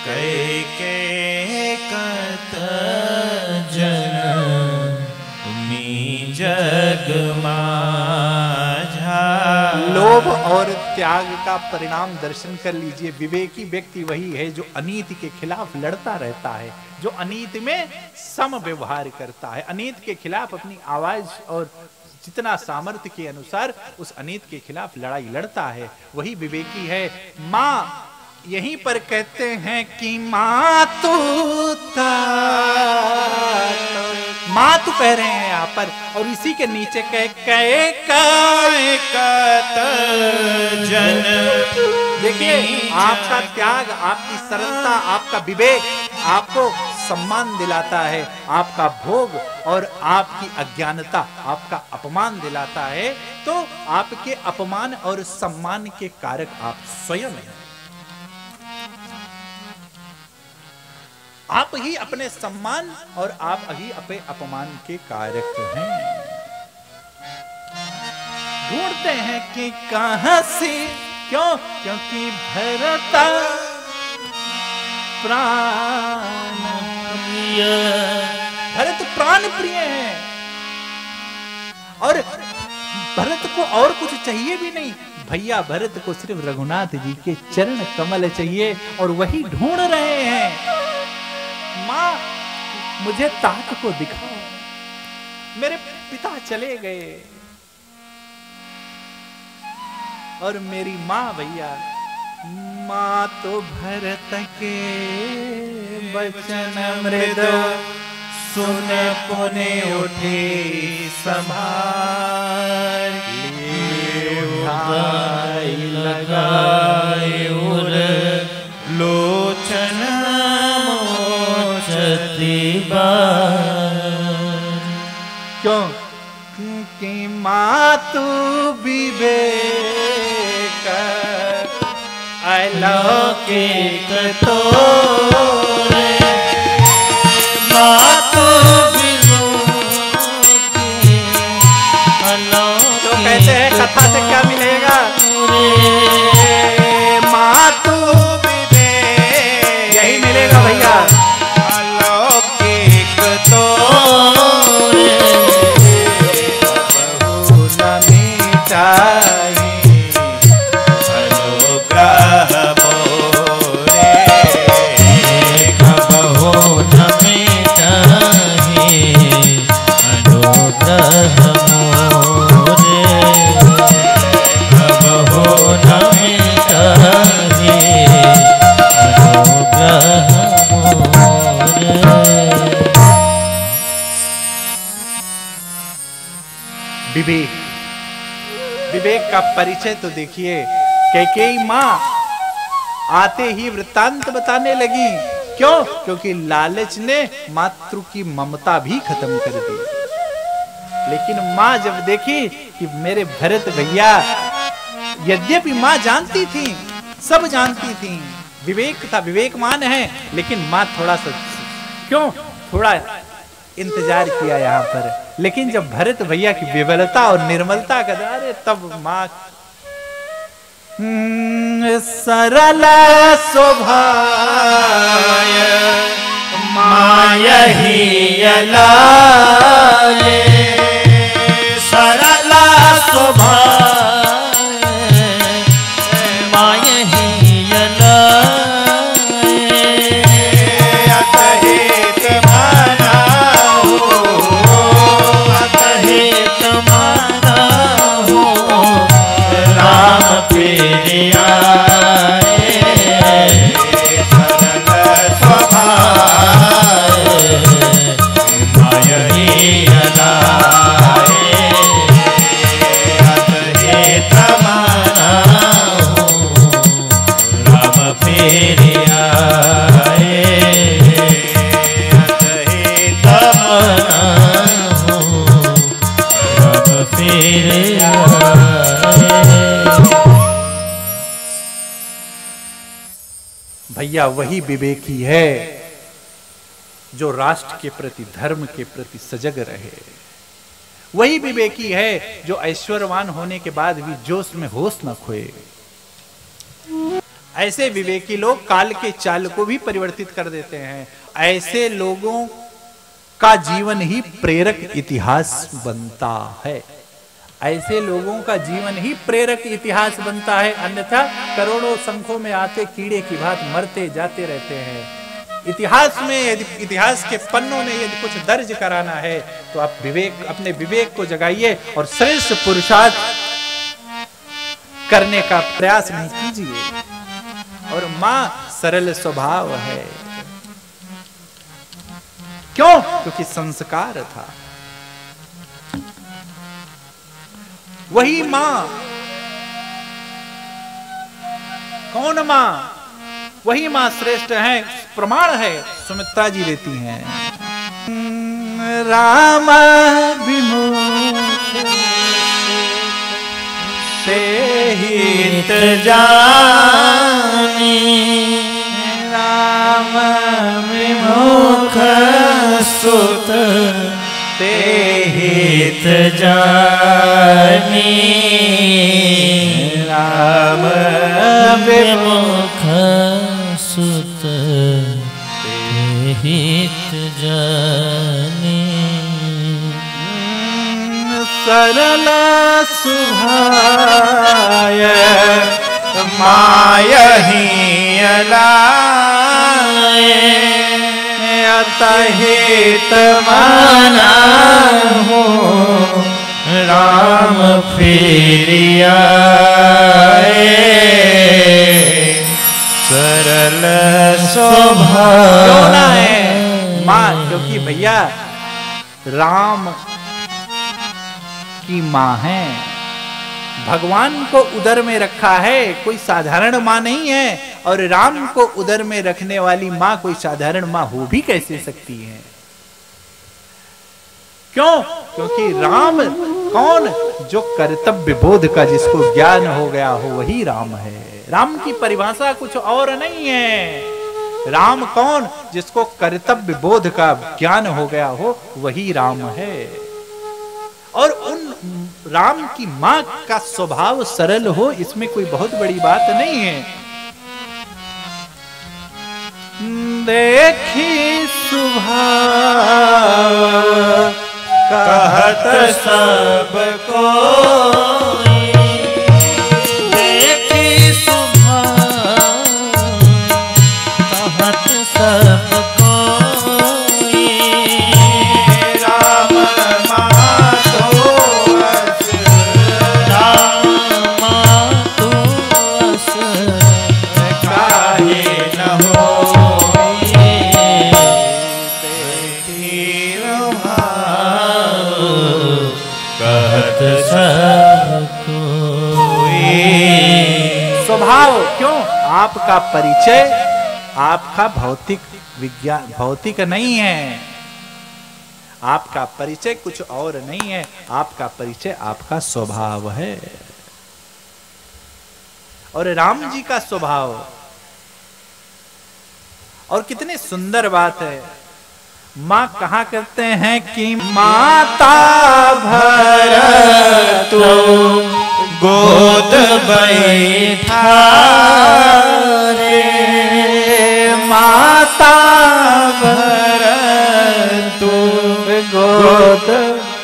कैकेयी कत जनमी जग माझा। लोभ और त्याग का परिणाम दर्शन कर लीजिए। विवेकी व्यक्ति वही है जो अनीति के खिलाफ लड़ता रहता है, जो अनीति में सम व्यवहार करता है, अनीति के खिलाफ अपनी आवाज और जितना सामर्थ्य के अनुसार उस अनीति के खिलाफ लड़ाई लड़ता है, वही विवेकी है। माँ यहीं पर कहते हैं कि मातु मातु कह रहे हैं यहाँ पर, और इसी के नीचे जन। देखिए आपका त्याग, आपकी सरलता, आपका विवेक आपको सम्मान दिलाता है, आपका भोग और आपकी अज्ञानता आपका अपमान दिलाता है, तो आपके अपमान और सम्मान के कारक आप स्वयं हैं। आप ही अपने सम्मान और आप ही अपने अपमान के कारक हैं। ढूंढते हैं कि कहां से, क्यों? क्योंकि भरता प्राण प्रिय, भरत प्राण प्रिय है और भरत को और कुछ चाहिए भी नहीं। भैया भरत को सिर्फ रघुनाथ जी के चरण कमल चाहिए और वही ढूंढ रहे हैं। मां, मुझे तात को दिखाओ, मेरे पिता चले गए और मेरी मां, भैया मां तो भरत के वचन मृदु सुन पुने उठे संभार, लगाए उर लोचन मोचती बार। क्यों? कि मां तू विवेक अलौकिक तोरे, मां तू अलौकिक। तो कहते हैं कथा से क्या मिलेगा? मां तू विवेक, यही मिलेगा भैया। अलौकिक तोरे बहु न मिटाई विवेक। विवेक का परिचय तो देखिए, कैकेयी मां आते ही वृत्तांत बताने लगी। क्यों? क्योंकि लालच ने मातृ की ममता भी खत्म कर दी। लेकिन मां जब देखी कि मेरे भरत भैया, यद्यपि मां जानती थी, सब जानती थी, विवेक था, विवेकमान है, लेकिन मां थोड़ा सा, क्यों? थोड़ा इंतजार किया यहां पर। लेकिन जब भरत भैया की विवलता और निर्मलता का अरे तब मां सरल स्वभाव मायही लाले, सरल स्वभाव मायही लाले, अतहित माना अतहित माना हो राम प्रिया। भैया वही विवेकी है जो राष्ट्र के प्रति, धर्म के प्रति सजग रहे। वही विवेकी है जो ऐश्वर्यवान होने के बाद भी जोश में होश न खोए। ऐसे विवेकी लोग काल के चाल को भी परिवर्तित कर देते हैं। ऐसे लोगों का जीवन ही प्रेरक इतिहास बनता है। ऐसे लोगों का जीवन ही प्रेरक इतिहास बनता है, अन्यथा करोड़ों संख्यों में आते कीड़े की भांत मरते जाते रहते हैं। इतिहास में यदि इतिहास के पन्नों में यदि कुछ दर्ज कराना है तो आप विवेक, अपने विवेक को जगाइए और श्रेष्ठ पुरुषार्थ करने का प्रयास नहीं कीजिए। और मां सरल स्वभाव है। क्यों? क्योंकि संस्कार था। वही मां, कौन मां? वही माँ श्रेष्ठ है, प्रमाण है। सुमित्रा जी देती हैं, राम विमुख से हित जानी, राम विमुख सुत ते हित जानी, राम विमुख सुत ते हित जानी, सरल सुभाय मायहि अलाए, अतहित माना हो राम फिरिया, सरल स्वभाव। क्यों ना है माँ? क्योंकि भैया राम की माँ है, भगवान को उदर में रखा है, कोई साधारण माँ नहीं है। और राम को उदर में रखने वाली माँ कोई साधारण माँ हो भी कैसे सकती है? क्यों? क्योंकि राम कौन? जो कर्तव्य बोध का जिसको ज्ञान हो गया हो वही राम है। राम की परिभाषा कुछ और नहीं है। राम कौन? जिसको कर्तव्य बोध का ज्ञान हो गया हो वही राम है। और उन राम की मां का स्वभाव सरल हो, इसमें कोई बहुत बड़ी बात नहीं है। देखी स्वभाव कहत सबको, देखी स्वभाव कहत सबको, राम मातो अस, राम मातो अस काहे न हो, कहत सबको। स्वभाव क्यों? आपका परिचय आपका भौतिक विज्ञान, भौतिक नहीं है। आपका परिचय कुछ और नहीं है, आपका परिचय आपका स्वभाव है। और राम जी का स्वभाव, और कितनी सुंदर बात है। माँ कहा करते हैं कि माता भरत गोद बैठा रे, माता भरत गोद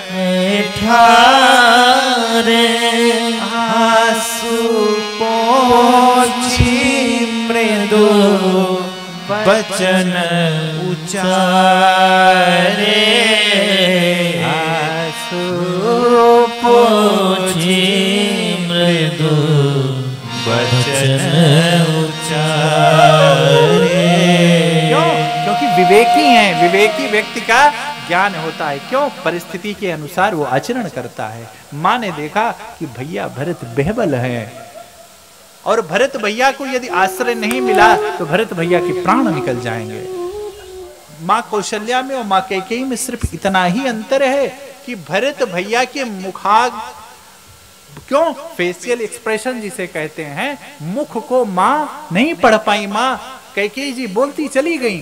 बैठा रे, आंसू पोंछी मृदु बचन उचारे, आंसू पोंछी मृदु बचन उचारे। क्यों? क्योंकि विवेकी हैं। विवेकी व्यक्ति का ज्ञान होता है। क्यों? परिस्थिति के अनुसार वो आचरण करता है। माँ ने देखा कि भैया भरत बेहबल है, और भरत भैया को यदि आश्रय नहीं मिला तो भरत भैया के प्राण निकल जाएंगे। माँ कौशल्या में और माँ कैकेयी में सिर्फ इतना ही अंतर है कि भरत भैया के मुखाग, क्यों, फेशियल एक्सप्रेशन जिसे कहते हैं, मुख को माँ नहीं पढ़ पाई। माँ कैकेयी जी बोलती चली गई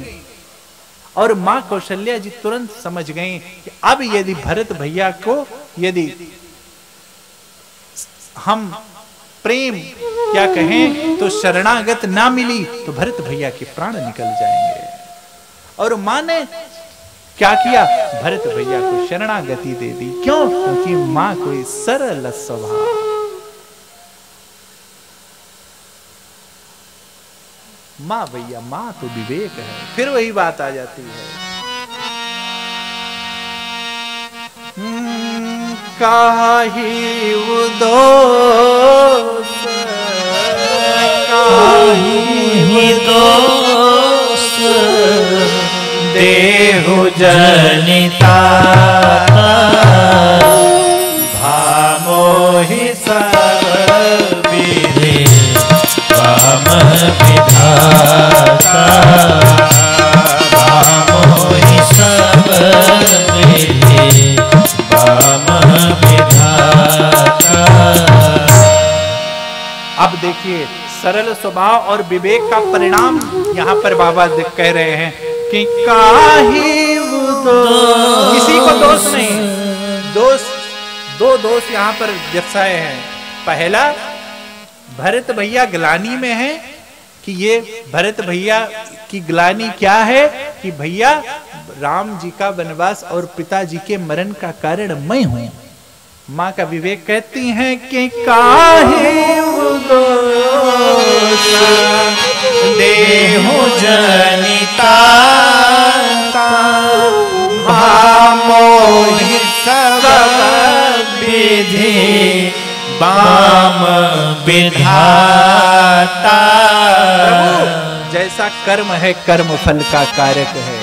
और माँ कौशल्या जी तुरंत समझ गई कि अब यदि भरत भैया को यदि हम प्रेम क्या कहें तो शरणागत ना मिली तो भरत भैया के प्राण निकल जाएंगे। और माँ ने क्या किया? भरत भैया को शरणागति दे दी। क्यों? क्योंकि माँ कोई सरल स्वभाव, माँ भैया माँ तो विवेक है। फिर वही बात आ जाती है, काही उदोष काही दोष देहु जनिता, भामोहि सब विधि काम विधाता। देखिए सरल स्वभाव और विवेक का परिणाम यहाँ पर बाबा कह रहे हैं कि काहे किसी को दोष नहीं। दो दोष यहाँ पर दर्शाए हैं। पहला, भरत भैया ग्लानी में है कि ये भरत भैया की ग्लानी क्या है कि भैया राम जी का वनवास और पिताजी के मरण का कारण मैं हूं। माँ का विवेक कहती हैं कि काहे दोष देहु जनिता मोहि सब विधि बाम विधाता। प्रभु जैसा कर्म है कर्म फल का कारक है,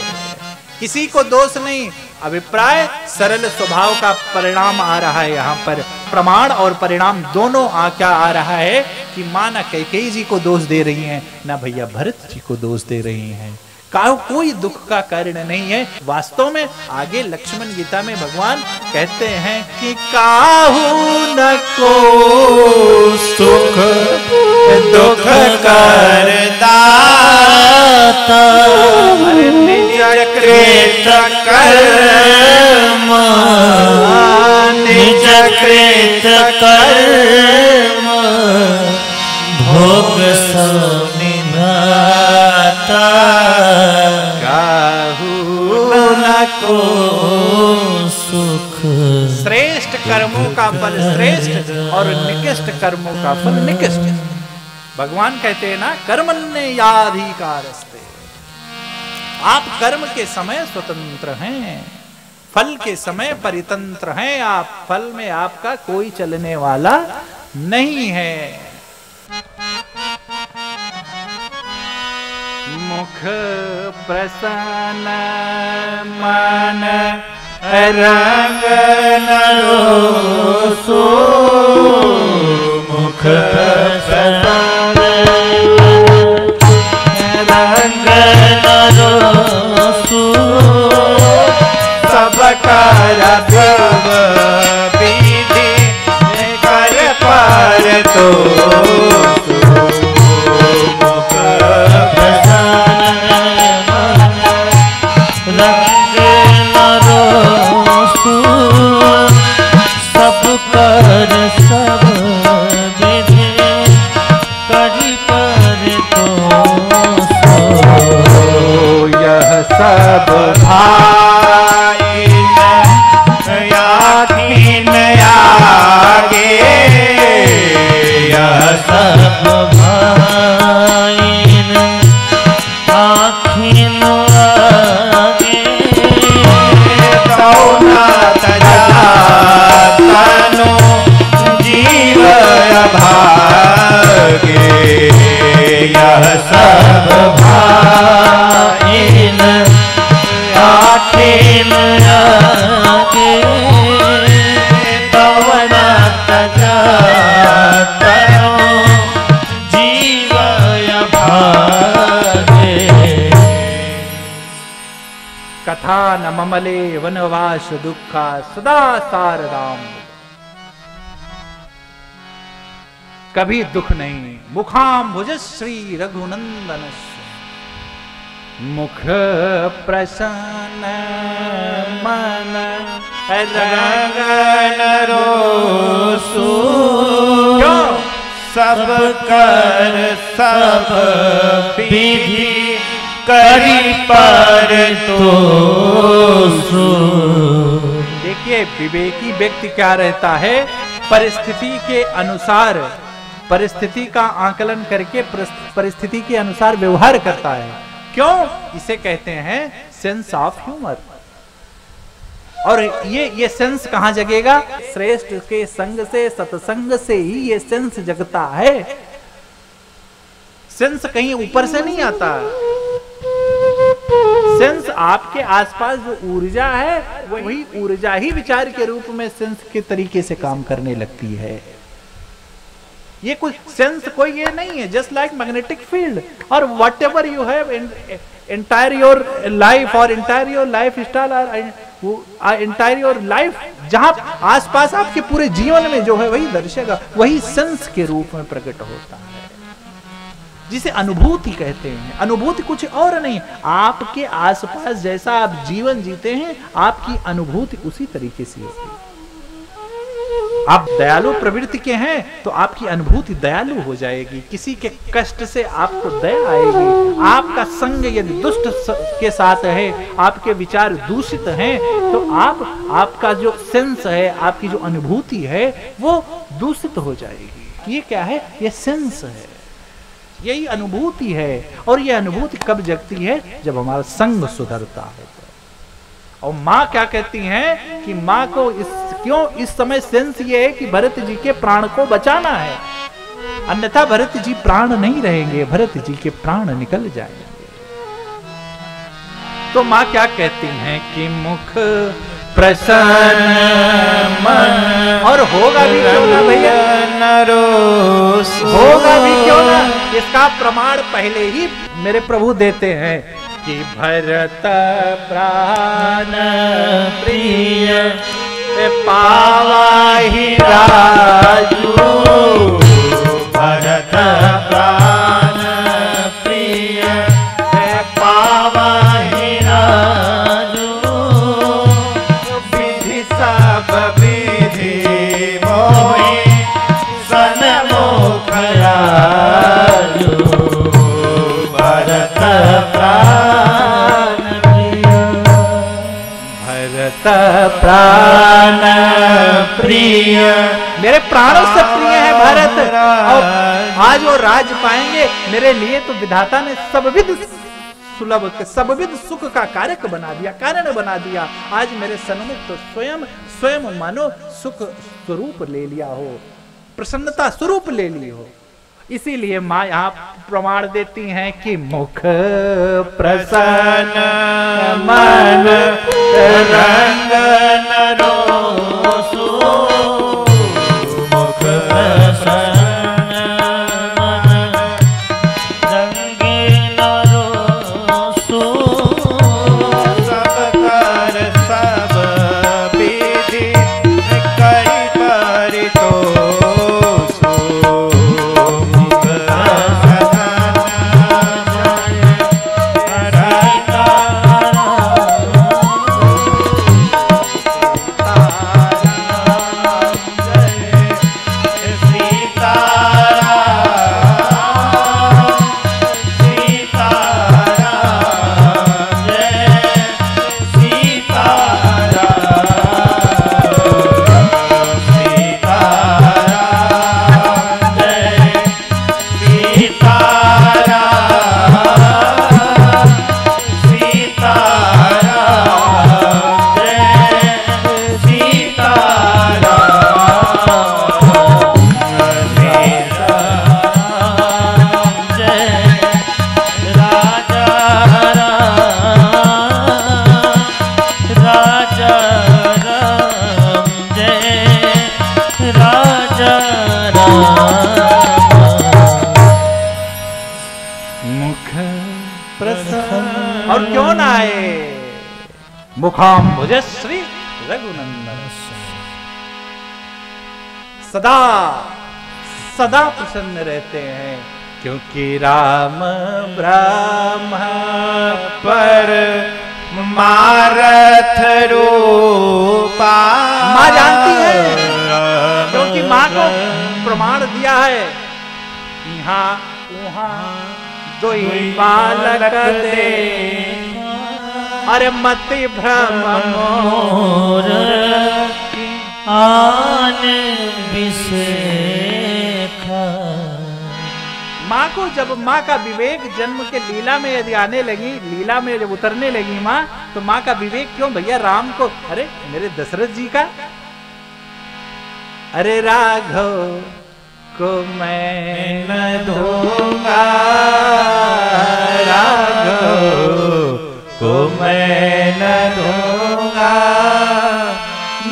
किसी को दोष नहीं। अभिप्राय सरल स्वभाव का परिणाम आ रहा है। यहाँ पर प्रमाण और परिणाम दोनों क्या आ रहा है कि माँ न कैकेयी जी को दोष दे रही हैं, ना भैया भरत जी को दोष दे रही हैं। कोई दुख का कारण नहीं है। वास्तव में आगे लक्ष्मण गीता में भगवान कहते हैं कि काहू न को सुख दुख करदाता निज कृत कर्म निज कृत कर्म भोग सब निभाता। को सुख श्रेष्ठ कर्मों का फल श्रेष्ठ और निकृष्ट कर्मों का फल निकृष्ट। भगवान कहते हैं ना कर्मण्येवाधिकारस्ते, आप कर्म के समय स्वतंत्र हैं, फल के समय परितंत्र हैं। आप फल में आपका कोई चलने वाला नहीं है। मुख प्रसन्न मन रंग नरोसु, मुख प्रसन्न रंग नरोसु, सब कर विधि कर पर तो सब भाई याकीन आगे, यह सब भाई आखिन आगे, तौना तनु जीव भागे, यह सब भाई आखिन आगे, तवना तनु जीव भागे। कथा न ममले वनवास दुखा सदा सारदाम, कभी दुख नहीं। मुखाम्बुज श्री रघुनंदन, मुख प्रसन्न मन रंग नरोसु, सब कर सब विधि करी पर तो। देखिए विवेकी व्यक्ति क्या रहता है, परिस्थिति के अनुसार परिस्थिति का आकलन करके परिस्थिति के अनुसार व्यवहार करता है। क्यों? इसे कहते हैं सेंस ऑफ ह्यूमर। और ये सेंस कहां जगेगा? श्रेष्ठ के संग से, सत्संग से ही ये सेंस जगता है। सेंस कहीं ऊपर से नहीं आता। सेंस आपके आसपास जो ऊर्जा है वही ऊर्जा ही विचार के रूप में सेंस के तरीके से काम करने लगती है। ये कुछ सेंस कोई ये नहीं है, जस्ट लाइक मैग्नेटिक फील्ड। और what ever you have entire your life और एंटायर योर लाइफ स्टाइल और एंटायर योर लाइफ, जहां आसपास आपके पूरे जीवन में जो है वही दर्शेगा, वही सेंस के रूप में प्रकट होता है। जिसे अनुभूति कहते हैं। अनुभूति कुछ और नहीं, आपके आसपास जैसा आप जीवन जीते हैं आपकी अनुभूति उसी तरीके से होती है। आप दयालु प्रवृत्ति के हैं तो आपकी अनुभूति दयालु हो जाएगी, किसी के कष्ट से आपको दया आएगी। आपका संग यदि दुष्ट के साथ है, आपके विचार दूषित हैं, तो आपका जो सेंस है, आपकी जो अनुभूति है वो दूषित हो जाएगी। ये क्या है? ये सेंस है, यही अनुभूति है। और ये अनुभूति कब जगती है? जब हमारा संग सुधरता है। और माँ क्या कहती हैं कि माँ को इस समय सेंस ये है कि भरत जी के प्राण को बचाना है, अन्यथा भरत जी प्राण नहीं रहेंगे, भरत जी के प्राण निकल जाएंगे। तो माँ क्या कहती हैं कि मुख प्रसन्न मन, और होगा भी क्यों ना भैया, होगा भी क्यों ना, इसका प्रमाण पहले ही मेरे प्रभु देते हैं कि भरत प्राण प्रिय पावाहि राजू, भरत प्राण प्रिय पावाहि राजू, विधि सब विधि मोहि सन्मुख राजू, भरत प्राण प्रिय, मेरे प्राणों से प्रिय है भरत। और आज वो राज पाएंगे, मेरे लिए तो विधाता ने सबविध सुलभ, सबविध सुख का कारक बना दिया, कारण बना दिया। आज मेरे सन्मुख तो स्वयं मानो सुख स्वरूप ले लिया हो, प्रसन्नता स्वरूप ले ली हो। इसीलिए माँ यहाँ प्रमाण देती हैं कि मुख प्रसन्न मन रंग नरोसु, मुख प्रसन्न मन रंग नरोसु, सब कर सब विधि करि परितोषु, और क्यों ना आए मुखाम्बुज श्री रघुनंदन, सदा सदा प्रसन्न रहते हैं, क्योंकि राम ब्रह्म पर मारथ रूपा। माँ जानती है, क्योंकि माँ को प्रमाण दिया है, यहाँ वहाँ दो बालक दे, अरे मति भ्रम मोर आन विषेखा। माँ को जब माँ का विवेक जन्म के लीला में यदि आने लगी, लीला में जब उतरने लगी माँ, तो माँ का विवेक क्यों भैया राम को, अरे मेरे दशरथ जी का, अरे राघव को मैं न दूंगा, राघव को मैं न दूंगा,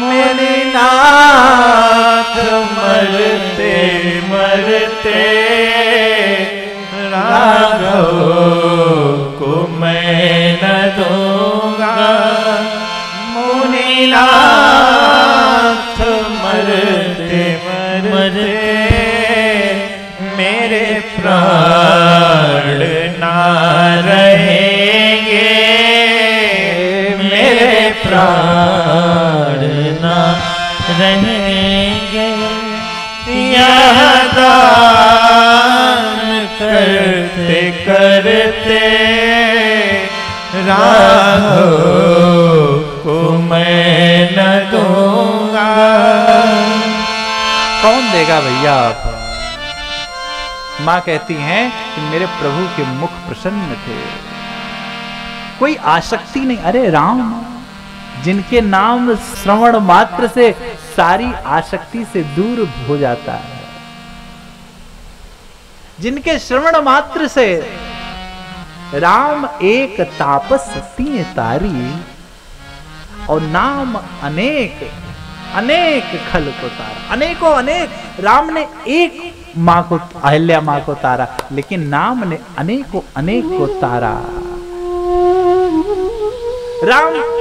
मेरे नाथ मरते मरते, राघव को मैं न दूंगा, मुनि नाथ मरते मरते मेरे प्राण प्राण ना रहेंगे, यह दान करते करते राघव को मैं न दूंगा। कौन देगा भैया आप? माँ कहती हैं कि मेरे प्रभु के मुख प्रसन्न थे, कोई आसक्ति नहीं। अरे राम, जिनके नाम श्रवण मात्र से सारी आसक्ति से दूर हो जाता है, जिनके श्रवण मात्र से राम एक तापस तीन तारी, और नाम अनेक अनेक खल को तारा। अनेकों अनेक, राम ने एक मां को, अहिल्या मां को तारा, लेकिन नाम ने अनेकों अनेक को तारा।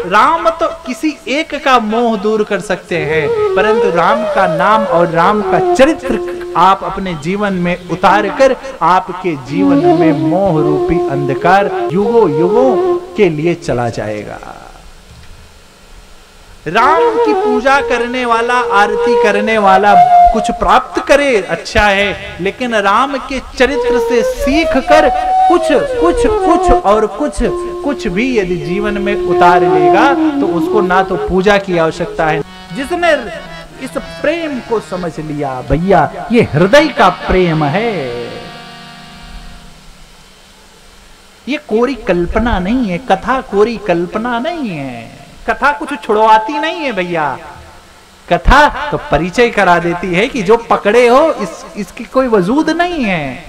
राम तो किसी एक का मोह दूर कर सकते हैं, परंतु राम का नाम और राम का चरित्र आप अपने जीवन में उतार कर आपके जीवन में मोह रूपी अंधकार युगों युगों के लिए चला जाएगा। राम की पूजा करने वाला, आरती करने वाला कुछ प्राप्त करे अच्छा है, लेकिन राम के चरित्र से सीख कर कुछ और कुछ भी यदि जीवन में उतार लेगा तो उसको ना तो पूजा की आवश्यकता है। जिसने इस प्रेम को समझ लिया भैया, ये हृदय का प्रेम है, ये कोरी कल्पना नहीं है। कथा कोरी कल्पना नहीं है, कथा कुछ छुड़वाती नहीं है भैया। कथा तो परिचय करा देती है कि जो पकड़े हो इसकी कोई वजूद नहीं है।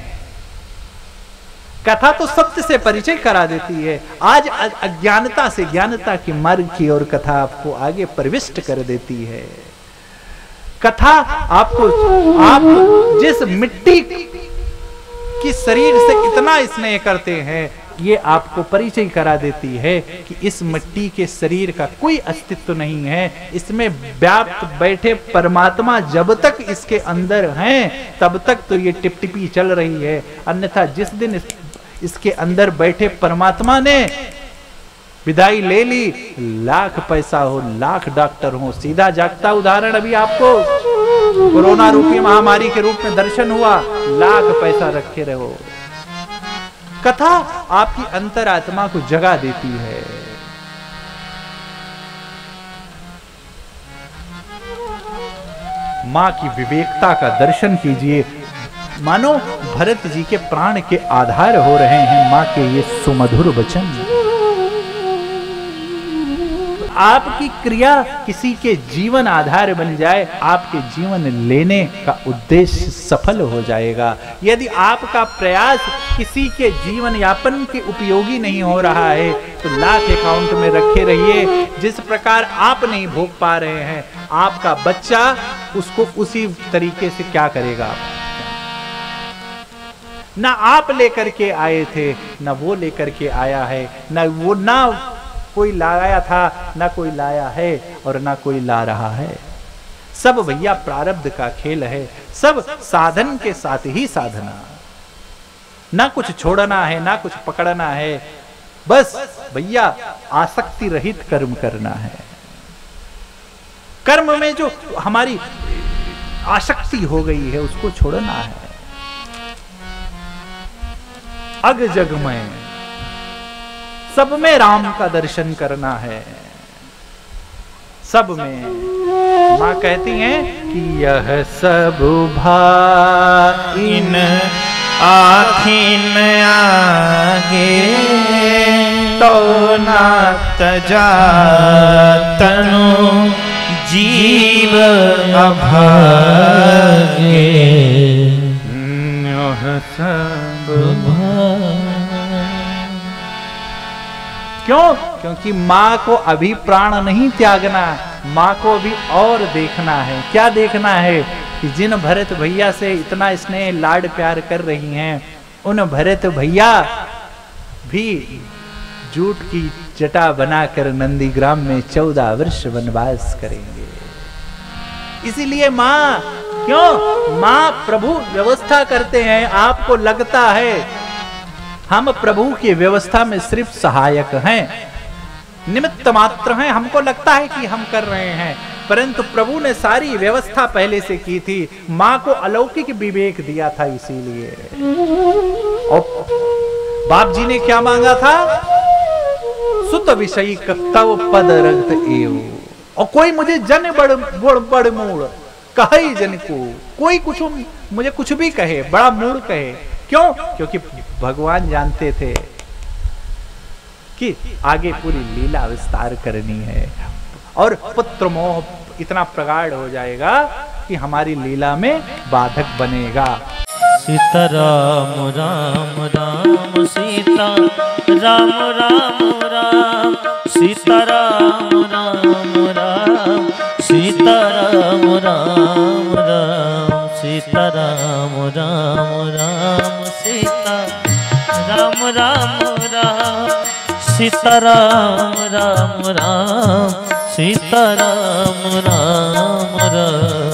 कथा तो सत्य से परिचय करा देती है। आज अज्ञानता से ज्ञानता के मार्ग की ओर कथा आपको आगे प्रविष्ट कर देती है। कथा आपको, आप जिस मिट्टी की शरीर से इतना स्नेह करते हैं, ये आपको परिचय करा देती है कि इस मिट्टी के शरीर का कोई अस्तित्व नहीं है। इसमें व्याप्त बैठे परमात्मा जब तक इसके अंदर हैं तब तक तो ये टिपटिपी चल रही है, अन्यथा जिस दिन इसके अंदर बैठे परमात्मा ने विदाई ले ली, लाख पैसा हो, लाख डॉक्टर हो, सीधा जागता उदाहरण अभी आपको कोरोना रूपी महामारी के रूप में दर्शन हुआ, लाख पैसा रखे रहो। कथा आपकी अंतरात्मा को जगा देती है। मां की विवेकता का दर्शन कीजिए, मानो भरत जी के प्राण के आधार हो रहे हैं मां के ये सुमधुर वचन। आपकी क्रिया किसी के जीवन आधार बन जाए, आपके जीवन लेने का उद्देश्य सफल हो जाएगा। यदि आपका प्रयास किसी के जीवन यापन के उपयोगी नहीं हो रहा है तो लाख अकाउंट में रखे रहिए। जिस प्रकार आप नहीं भोग पा रहे हैं, आपका बच्चा उसको उसी तरीके से क्या करेगा। ना आप लेकर के आए थे, ना वो लेकर के आया है, ना कोई लाया था, ना कोई लाया है और ना कोई ला रहा है। सब भैया प्रारब्ध का खेल है, सब साधन के साथ ही साधना। ना कुछ छोड़ना है, ना कुछ पकड़ना है, बस भैया आसक्ति रहित कर्म करना है। कर्म में जो हमारी आसक्ति हो गई है उसको छोड़ना है। अग जग में सब में राम का दर्शन करना है, सब में। मां कहती हैं कि यह सब इन आखिन आगे तो ना तजा तनु जीव अभागे। यह सब क्यों? क्योंकि मां को अभी प्राण नहीं त्यागना, मां को अभी और देखना है। क्या देखना है? कि जिन भरत भैया से इतना स्नेह लाड प्यार कर रही हैं, उन भरत भैया भी जूट की जटा बनाकर नंदीग्राम में 14 वर्ष वनवास करेंगे। इसीलिए मां, क्यों? मां प्रभु व्यवस्था करते हैं। आपको लगता है हम प्रभु की व्यवस्था में सिर्फ सहायक हैं, निमित्त मात्र हैं, हमको लगता है कि हम कर रहे हैं, परंतु प्रभु ने सारी व्यवस्था पहले से की थी। मां को अलौकिक विवेक दिया था, इसीलिए। और बाप जी ने क्या मांगा था? सुत विषयी तव पद रक्त एव। और कोई मुझे जन बड़ मूड़ कहे जन को, कोई कुछ मुझे कुछ भी कहे, बड़ा मूड़ कहे। क्यों? क्योंकि भगवान जानते थे कि आगे पूरी लीला विस्तार करनी है और पुत्र मोह इतना प्रगाढ़ हो जाएगा कि हमारी लीला में बाधक बनेगा। सीता राम राम राम सीता राम राम राम सीता राम राम राम सीता राम राम राम सीता राम राम राम सीता राम राम राम सीता राम राम राम सीता राम राम राम।